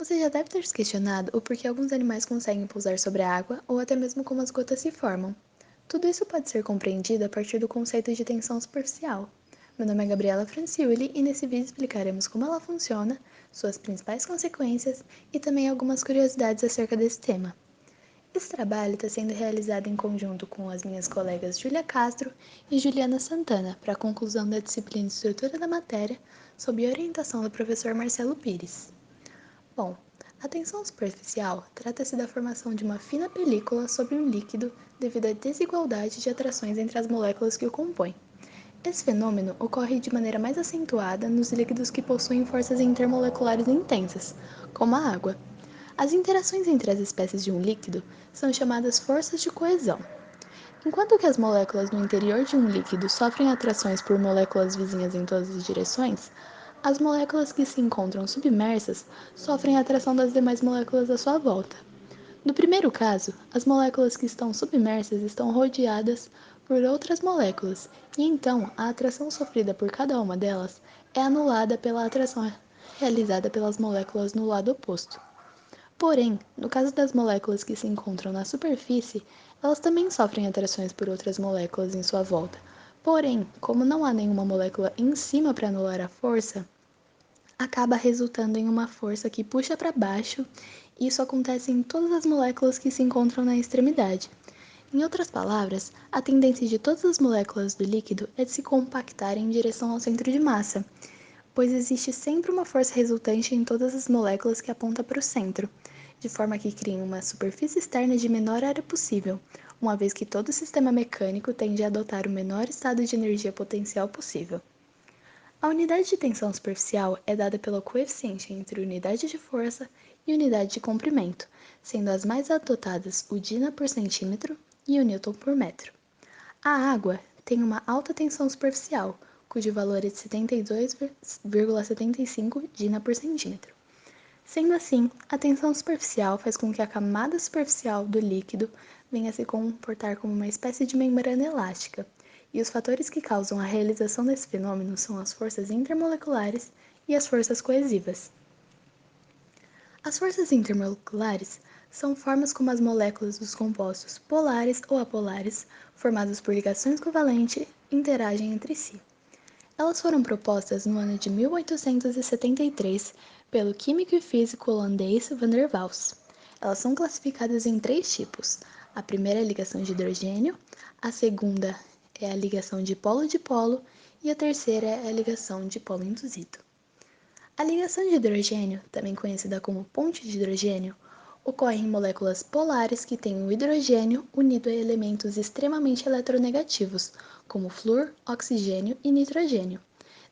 Você já deve ter se questionado o porquê alguns animais conseguem pousar sobre a água ou até mesmo como as gotas se formam. Tudo isso pode ser compreendido a partir do conceito de tensão superficial. Meu nome é Gabriela Franciulli e nesse vídeo explicaremos como ela funciona, suas principais consequências e também algumas curiosidades acerca desse tema. Esse trabalho está sendo realizado em conjunto com as minhas colegas Júlia Castro e Juliana Santana para a conclusão da disciplina de Estrutura da Matéria, sob orientação do professor Marcelo Pires. Bom, a tensão superficial trata-se da formação de uma fina película sobre um líquido devido à desigualdade de atrações entre as moléculas que o compõem. Esse fenômeno ocorre de maneira mais acentuada nos líquidos que possuem forças intermoleculares intensas, como a água. As interações entre as espécies de um líquido são chamadas forças de coesão. Enquanto que as moléculas no interior de um líquido sofrem atrações por moléculas vizinhas em todas as direções, as moléculas que se encontram submersas sofrem a atração das demais moléculas à sua volta. No primeiro caso, as moléculas que estão submersas estão rodeadas por outras moléculas, e então a atração sofrida por cada uma delas é anulada pela atração realizada pelas moléculas no lado oposto. Porém, no caso das moléculas que se encontram na superfície, elas também sofrem atrações por outras moléculas em sua volta. Porém, como não há nenhuma molécula em cima para anular a força, acaba resultando em uma força que puxa para baixo, e isso acontece em todas as moléculas que se encontram na extremidade. Em outras palavras, a tendência de todas as moléculas do líquido é de se compactarem em direção ao centro de massa, pois existe sempre uma força resultante em todas as moléculas que aponta para o centro, de forma que criem uma superfície externa de menor área possível, uma vez que todo sistema mecânico tende a adotar o menor estado de energia potencial possível. A unidade de tensão superficial é dada pelo coeficiente entre unidade de força e unidade de comprimento, sendo as mais adotadas o Dina por centímetro e o Newton por metro. A água tem uma alta tensão superficial, cujo valor é de 72,75 Dina por centímetro. Sendo assim, a tensão superficial faz com que a camada superficial do líquido venha a se comportar como uma espécie de membrana elástica, e os fatores que causam a realização desse fenômeno são as forças intermoleculares e as forças coesivas. As forças intermoleculares são formas como as moléculas dos compostos polares ou apolares, formados por ligações covalentes, interagem entre si. Elas foram propostas no ano de 1873 pelo químico e físico holandês Van der Waals. Elas são classificadas em três tipos. A primeira é a ligação de hidrogênio, a segunda é a ligação de polo e a terceira é a ligação de polo induzido. A ligação de hidrogênio, também conhecida como ponte de hidrogênio, ocorre em moléculas polares que têm o hidrogênio unido a elementos extremamente eletronegativos, como flúor, oxigênio e nitrogênio.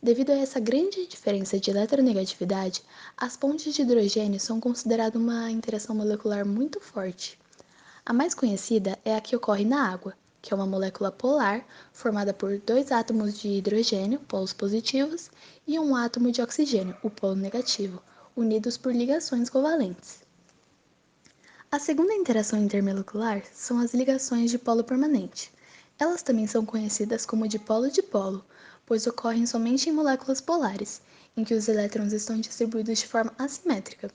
Devido a essa grande diferença de eletronegatividade, as pontes de hidrogênio são consideradas uma interação molecular muito forte. A mais conhecida é a que ocorre na água, que é uma molécula polar formada por dois átomos de hidrogênio, polos positivos, e um átomo de oxigênio, o polo negativo, unidos por ligações covalentes. A segunda interação intermolecular são as ligações de polo permanente. Elas também são conhecidas como de polo, pois ocorrem somente em moléculas polares, em que os elétrons estão distribuídos de forma assimétrica,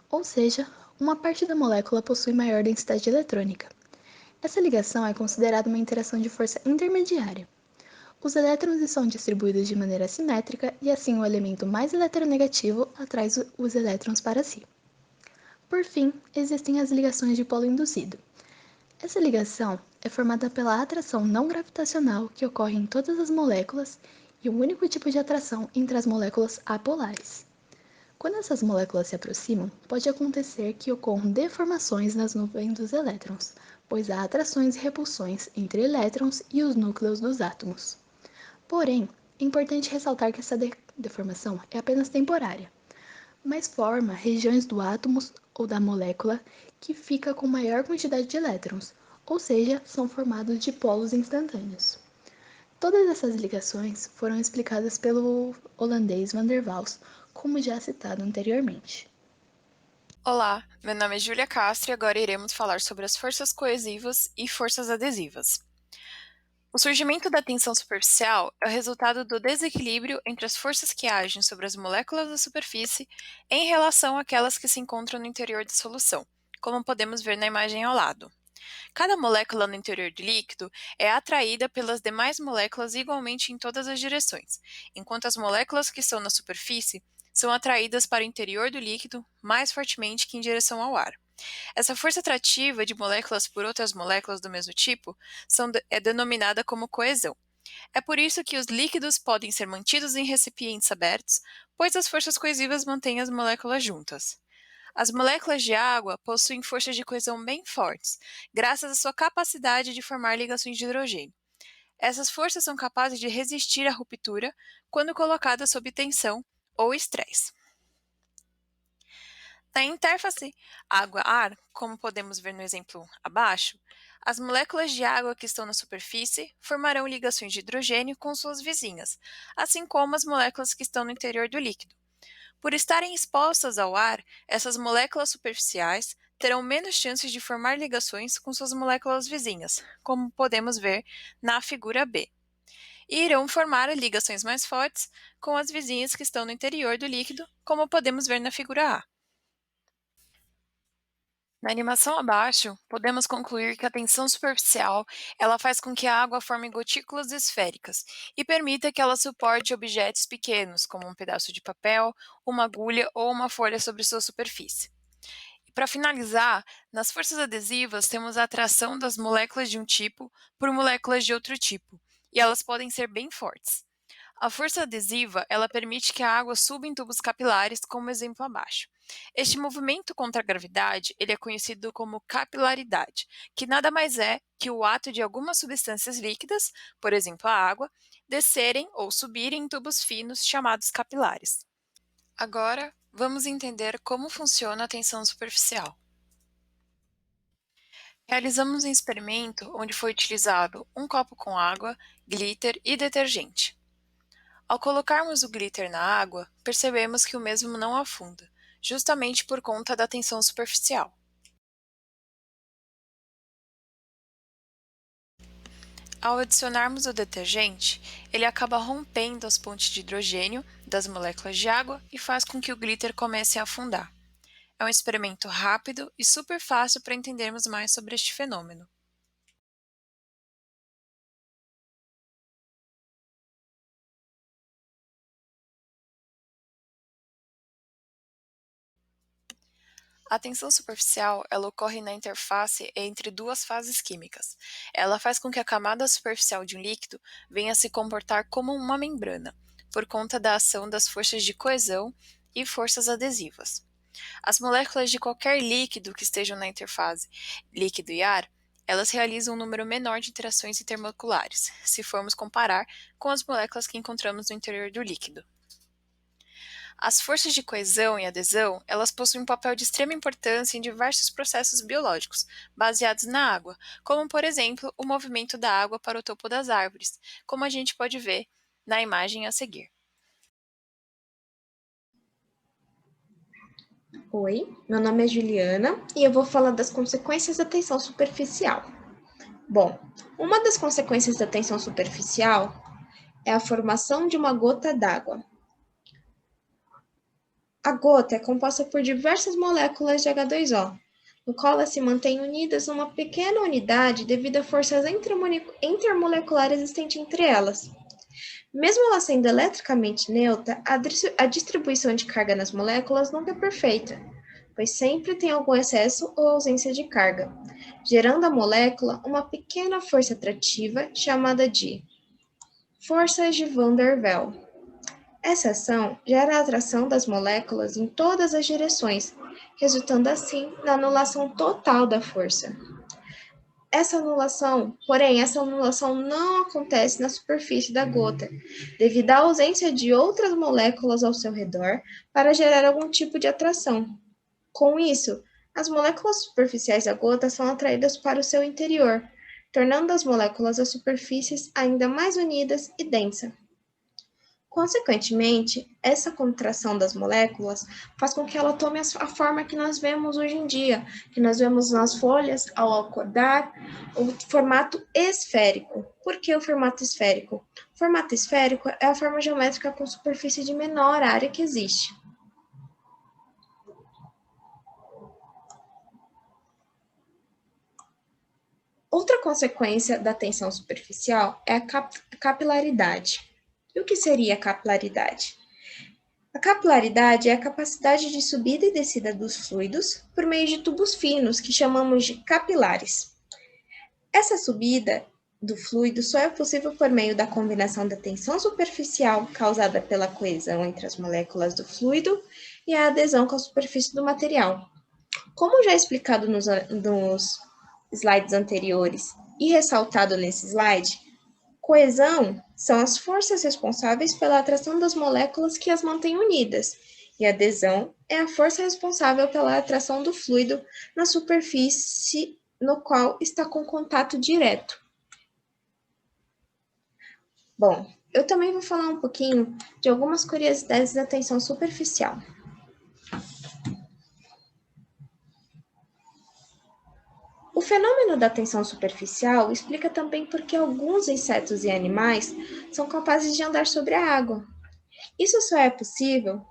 ou seja, uma parte da molécula possui maior densidade eletrônica. Essa ligação é considerada uma interação de força intermediária. Os elétrons estão distribuídos de maneira assimétrica e assim o elemento mais eletronegativo atrai os elétrons para si. Por fim, existem as ligações de polo induzido. Essa ligação é formada pela atração não gravitacional que ocorre em todas as moléculas e um único tipo de atração entre as moléculas apolares. Quando essas moléculas se aproximam, pode acontecer que ocorram deformações nas nuvens dos elétrons, pois há atrações e repulsões entre elétrons e os núcleos dos átomos. Porém, é importante ressaltar que essa deformação é apenas temporária, mas forma regiões do átomo ou da molécula que fica com maior quantidade de elétrons, ou seja, são formados de polos instantâneos. Todas essas ligações foram explicadas pelo holandês Van der Waals, como já citado anteriormente. Olá, meu nome é Júlia Castro e agora iremos falar sobre as forças coesivas e forças adesivas. O surgimento da tensão superficial é o resultado do desequilíbrio entre as forças que agem sobre as moléculas da superfície em relação àquelas que se encontram no interior da solução, como podemos ver na imagem ao lado. Cada molécula no interior do líquido é atraída pelas demais moléculas igualmente em todas as direções, enquanto as moléculas que estão na superfície são atraídas para o interior do líquido mais fortemente que em direção ao ar. Essa força atrativa de moléculas por outras moléculas do mesmo tipo é denominada como coesão. É por isso que os líquidos podem ser mantidos em recipientes abertos, pois as forças coesivas mantêm as moléculas juntas. As moléculas de água possuem forças de coesão bem fortes, graças à sua capacidade de formar ligações de hidrogênio. Essas forças são capazes de resistir à ruptura quando colocadas sob tensão ou estresse. Na interface água-ar, como podemos ver no exemplo abaixo, as moléculas de água que estão na superfície formarão ligações de hidrogênio com suas vizinhas, assim como as moléculas que estão no interior do líquido. Por estarem expostas ao ar, essas moléculas superficiais terão menos chances de formar ligações com suas moléculas vizinhas, como podemos ver na figura B, e irão formar ligações mais fortes com as vizinhas que estão no interior do líquido, como podemos ver na figura A. Na animação abaixo, podemos concluir que a tensão superficial ela faz com que a água forme gotículas esféricas e permita que ela suporte objetos pequenos, como um pedaço de papel, uma agulha ou uma folha sobre sua superfície. E para finalizar, nas forças adesivas temos a atração das moléculas de um tipo por moléculas de outro tipo, e elas podem ser bem fortes. A força adesiva, ela permite que a água suba em tubos capilares, como o exemplo abaixo. Este movimento contra a gravidade, ele é conhecido como capilaridade, que nada mais é que o ato de algumas substâncias líquidas, por exemplo a água, descerem ou subirem em tubos finos chamados capilares. Agora, vamos entender como funciona a tensão superficial. Realizamos um experimento onde foi utilizado um copo com água, glitter e detergente. Ao colocarmos o glitter na água, percebemos que o mesmo não afunda, justamente por conta da tensão superficial. Ao adicionarmos o detergente, ele acaba rompendo as pontes de hidrogênio das moléculas de água e faz com que o glitter comece a afundar. É um experimento rápido e super fácil para entendermos mais sobre este fenômeno. A tensão superficial, ela ocorre na interface entre duas fases químicas. Ela faz com que a camada superficial de um líquido venha a se comportar como uma membrana, por conta da ação das forças de coesão e forças adesivas. As moléculas de qualquer líquido que estejam na interfase líquido e ar, elas realizam um número menor de interações intermoleculares, se formos comparar com as moléculas que encontramos no interior do líquido. As forças de coesão e adesão, elas possuem um papel de extrema importância em diversos processos biológicos, baseados na água, como, por exemplo, o movimento da água para o topo das árvores, como a gente pode ver na imagem a seguir. Oi, meu nome é Juliana e eu vou falar das consequências da tensão superficial. Bom, uma das consequências da tensão superficial é a formação de uma gota d'água. A gota é composta por diversas moléculas de H2O, no qual elas se mantêm unidas numa pequena unidade devido a forças intermoleculares existentes entre elas. Mesmo ela sendo eletricamente neutra, a distribuição de carga nas moléculas nunca é perfeita, pois sempre tem algum excesso ou ausência de carga, gerando à molécula uma pequena força atrativa chamada de força de Van der Waals. Essa ação gera a atração das moléculas em todas as direções, resultando assim na anulação total da força. Essa anulação não acontece na superfície da gota, devido à ausência de outras moléculas ao seu redor para gerar algum tipo de atração. Com isso, as moléculas superficiais da gota são atraídas para o seu interior, tornando as moléculas das superfícies ainda mais unidas e densas. Consequentemente, essa contração das moléculas faz com que ela tome a forma que nós vemos hoje em dia, que nós vemos nas folhas ao acordar, o formato esférico. Por que o formato esférico? O formato esférico é a forma geométrica com superfície de menor área que existe. Outra consequência da tensão superficial é a capilaridade. E o que seria a capilaridade? A capilaridade é a capacidade de subida e descida dos fluidos por meio de tubos finos, que chamamos de capilares. Essa subida do fluido só é possível por meio da combinação da tensão superficial, causada pela coesão entre as moléculas do fluido, e a adesão com a superfície do material. Como já explicado nos slides anteriores e ressaltado nesse slide, coesão são as forças responsáveis pela atração das moléculas que as mantêm unidas, e adesão é a força responsável pela atração do fluido na superfície no qual está com contato direto. Bom, eu também vou falar um pouquinho de algumas curiosidades da tensão superficial. O fenômeno da tensão superficial explica também por que alguns insetos e animais são capazes de andar sobre a água. Isso só é possível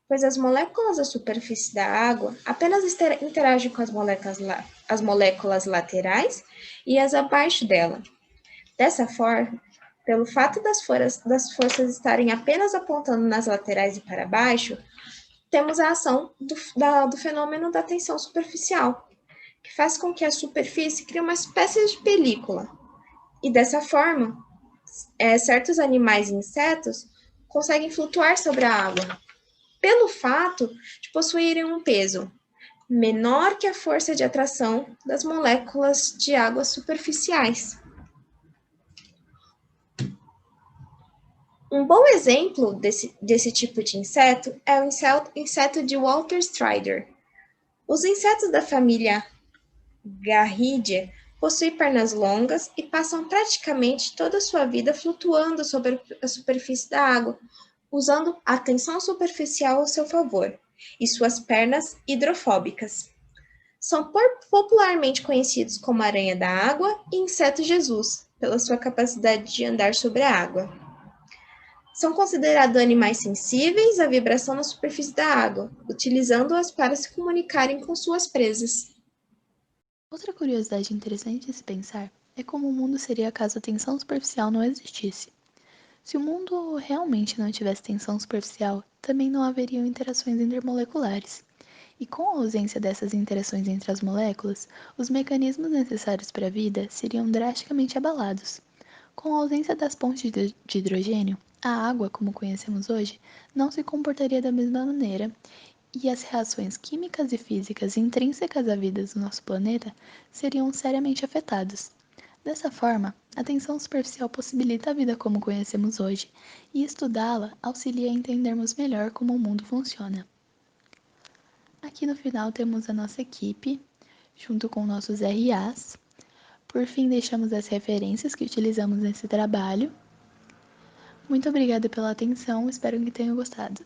pois as moléculas da superfície da água apenas interagem com as moléculas laterais e as abaixo dela. Dessa forma, pelo fato das forças estarem apenas apontando nas laterais e para baixo, temos a ação do fenômeno da tensão superficial, que faz com que a superfície crie uma espécie de película. E dessa forma, certos animais e insetos conseguem flutuar sobre a água, pelo fato de possuírem um peso menor que a força de atração das moléculas de água superficiais. Um bom exemplo desse tipo de inseto é o inseto de Walter Strider. Os insetos da família Garridia possuem pernas longas e passam praticamente toda a sua vida flutuando sobre a superfície da água, usando a tensão superficial ao seu favor, e suas pernas hidrofóbicas. São popularmente conhecidos como aranha da água e inseto Jesus, pela sua capacidade de andar sobre a água. São considerados animais sensíveis à vibração na superfície da água, utilizando-as para se comunicarem com suas presas. Outra curiosidade interessante de se pensar é como o mundo seria caso a tensão superficial não existisse. Se o mundo realmente não tivesse tensão superficial, também não haveriam interações intermoleculares. E com a ausência dessas interações entre as moléculas, os mecanismos necessários para a vida seriam drasticamente abalados. Com a ausência das pontes de hidrogênio, a água, como conhecemos hoje, não se comportaria da mesma maneira e as reações químicas e físicas intrínsecas à vida do nosso planeta seriam seriamente afetadas. Dessa forma, a tensão superficial possibilita a vida como conhecemos hoje, e estudá-la auxilia a entendermos melhor como o mundo funciona. Aqui no final temos a nossa equipe, junto com nossos RAs. Por fim, deixamos as referências que utilizamos nesse trabalho. Muito obrigada pela atenção, espero que tenham gostado.